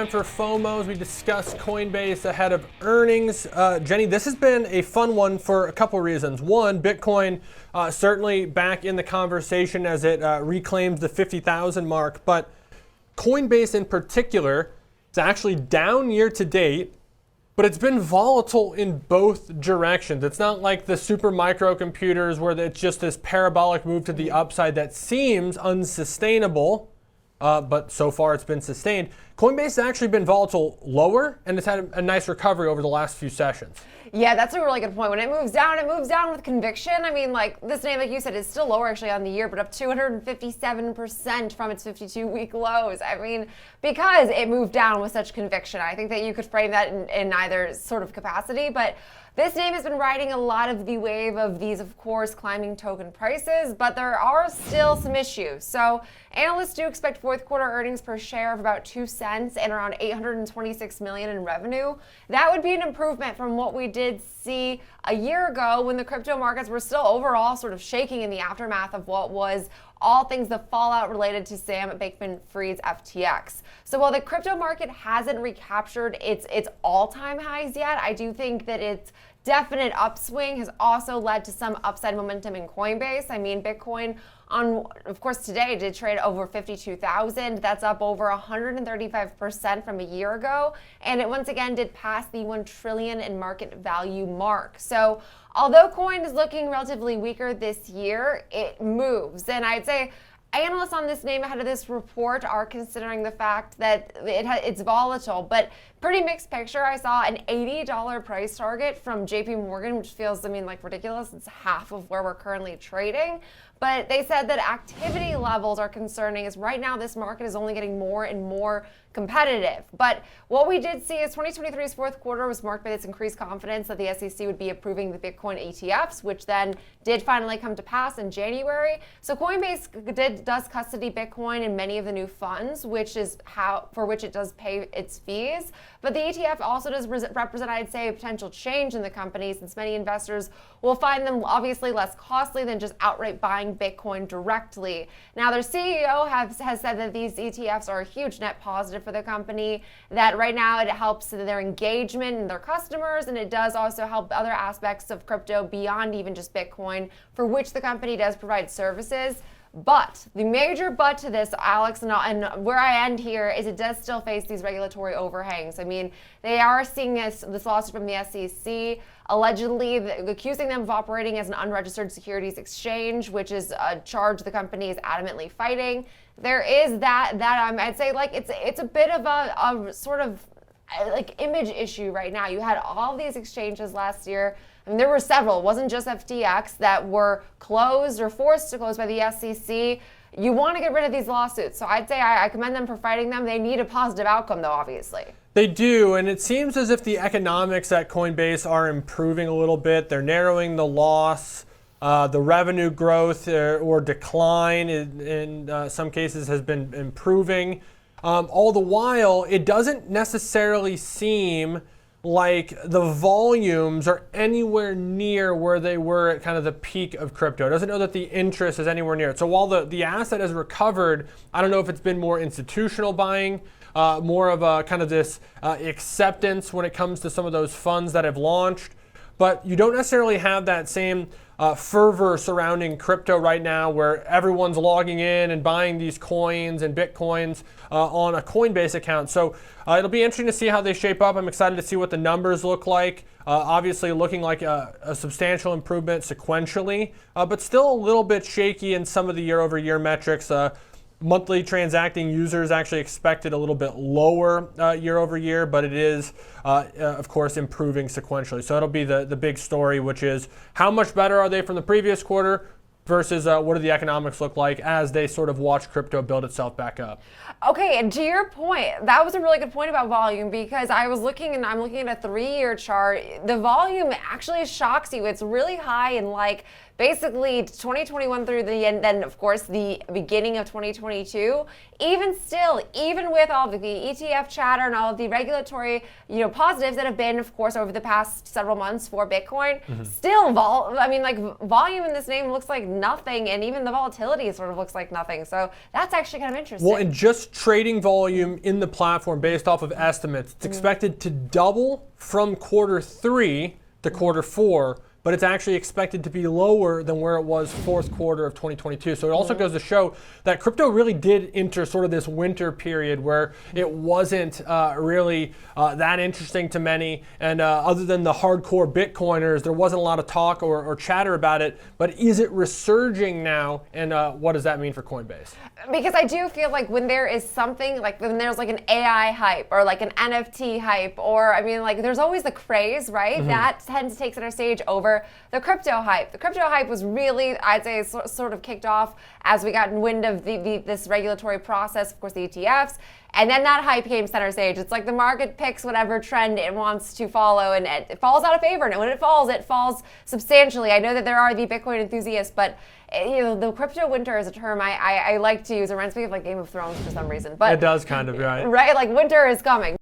time for FOMO as we discuss Coinbase ahead of earnings. Jenny, this has been a fun one for a couple reasons. One, Bitcoin certainly back in the conversation as it reclaims the 50,000 mark, but Coinbase in particular is actually down year to date, but it's been volatile in both directions. It's not like the super microcomputers where it's just this parabolic move to the upside that seems unsustainable. But so far it's been sustained. Coinbase has actually been volatile lower, and it's had a nice recovery over the last few sessions. Yeah, that's a really good point. When it moves down with conviction. I mean, like this name, like you said, is still lower actually on the year, but up 257% from its 52-week lows. I mean, because it moved down with such conviction. I think that you could frame that in either sort of capacity, but this name has been riding a lot of the wave of these, of course, climbing token prices, but there are still some issues. So analysts do expect fourth quarter earnings per share of about 2 cents and around $826 million in revenue. That would be an improvement from what we did see a year ago when the crypto markets were still overall sort of shaking in the aftermath of what was all things the fallout related to Sam Bankman-Fried's FTX. So while the crypto market hasn't recaptured its all-time highs yet, I do think that its definite upswing has also led to some upside momentum in Coinbase. I mean, Bitcoin of course, today did trade over 52,000. That's up over 135% from a year ago. And it once again did pass the 1 trillion in market value mark. So although coin is looking relatively weaker this year, it moves. And I'd say analysts on this name ahead of this report are considering the fact that it's volatile, but pretty mixed picture. I saw an $80 price target from JP Morgan, which feels, like ridiculous. It's half of where we're currently trading. But they said that activity levels are concerning as right now this market is only getting more and more competitive. But what we did see is 2023's fourth quarter was marked by this increased confidence that the SEC would be approving the Bitcoin ETFs, which then did finally come to pass in January. So Coinbase does custody Bitcoin in many of the new funds, which is for which it does pay its fees. But the ETF also does represent, I'd say, a potential change in the company, since many investors will find them obviously less costly than just outright buying Bitcoin directly. Now, their CEO has said that these ETFs are a huge net positive for the company, that right now it helps their engagement and their customers, and it does also help other aspects of crypto beyond even just Bitcoin, for which the company does provide services. But the major but to this, Alex, and where I end here, is it does still face these regulatory overhangs. I mean, they are seeing this lawsuit from the SEC, allegedly accusing them of operating as an unregistered securities exchange, which is a charge the company is adamantly fighting. There is that I'd say it's a bit of a sort of image issue right now. You had all these exchanges last year. I mean, there were several. It wasn't just FTX that were closed or forced to close by the SEC. You want to get rid of these lawsuits. So I'd say I commend them for fighting them. They need a positive outcome, though, obviously. They do, and it seems as if the economics at Coinbase are improving a little bit. They're narrowing the loss. The revenue growth or decline in some cases has been improving. All the while, it doesn't necessarily seem like the volumes are anywhere near where they were at kind of the peak of crypto. It doesn't know that the interest is anywhere near it. So while the asset has recovered, I don't know if it's been more institutional buying, more of a kind of this acceptance when it comes to some of those funds that have launched. But you don't necessarily have that same fervor surrounding crypto right now, where everyone's logging in and buying these coins and Bitcoins on a Coinbase account. So it'll be interesting to see how they shape up. I'm excited to see what the numbers look like. Obviously looking like a substantial improvement sequentially, but still a little bit shaky in some of the year-over-year metrics. Monthly transacting users actually expected a little bit lower year over year, but it is, of course, improving sequentially. So it'll be the big story, which is how much better are they from the previous quarter versus what do the economics look like as they sort of watch crypto build itself back up. Okay, and to your point, that was a really good point about volume, because I'm looking at a 3-year chart. The volume actually shocks you. It's really high in basically 2021 through the end, then of course the beginning of 2022, even still, even with all of the ETF chatter and all of the regulatory, positives that have been, of course, over the past several months for Bitcoin, still, volume in this name looks like nothing, and even the volatility sort of looks like nothing. So that's actually kind of interesting. Well, and just trading volume in the platform based off of estimates, it's expected to double from Q3 to Q4, but it's actually expected to be lower than where it was fourth quarter of 2022. So it also goes to show that crypto really did enter sort of this winter period where it wasn't really that interesting to many. And other than the hardcore Bitcoiners, there wasn't a lot of talk or chatter about it. But is it resurging now? And what does that mean for Coinbase? Because I do feel like when there is something, like when there's like an AI hype or like an NFT hype, or there's always the craze, right? That tends to take center stage over the crypto hype. The crypto hype was really, I'd say, sort of kicked off as we got wind of this regulatory process, of course, the ETFs. And then that hype became center stage. It's like the market picks whatever trend it wants to follow, and it falls out of favor. And when it falls substantially. I know that there are the Bitcoin enthusiasts, but the crypto winter is a term I like to use. It reminds me of like Game of Thrones for some reason. But it does kind of, right? Right, like winter is coming.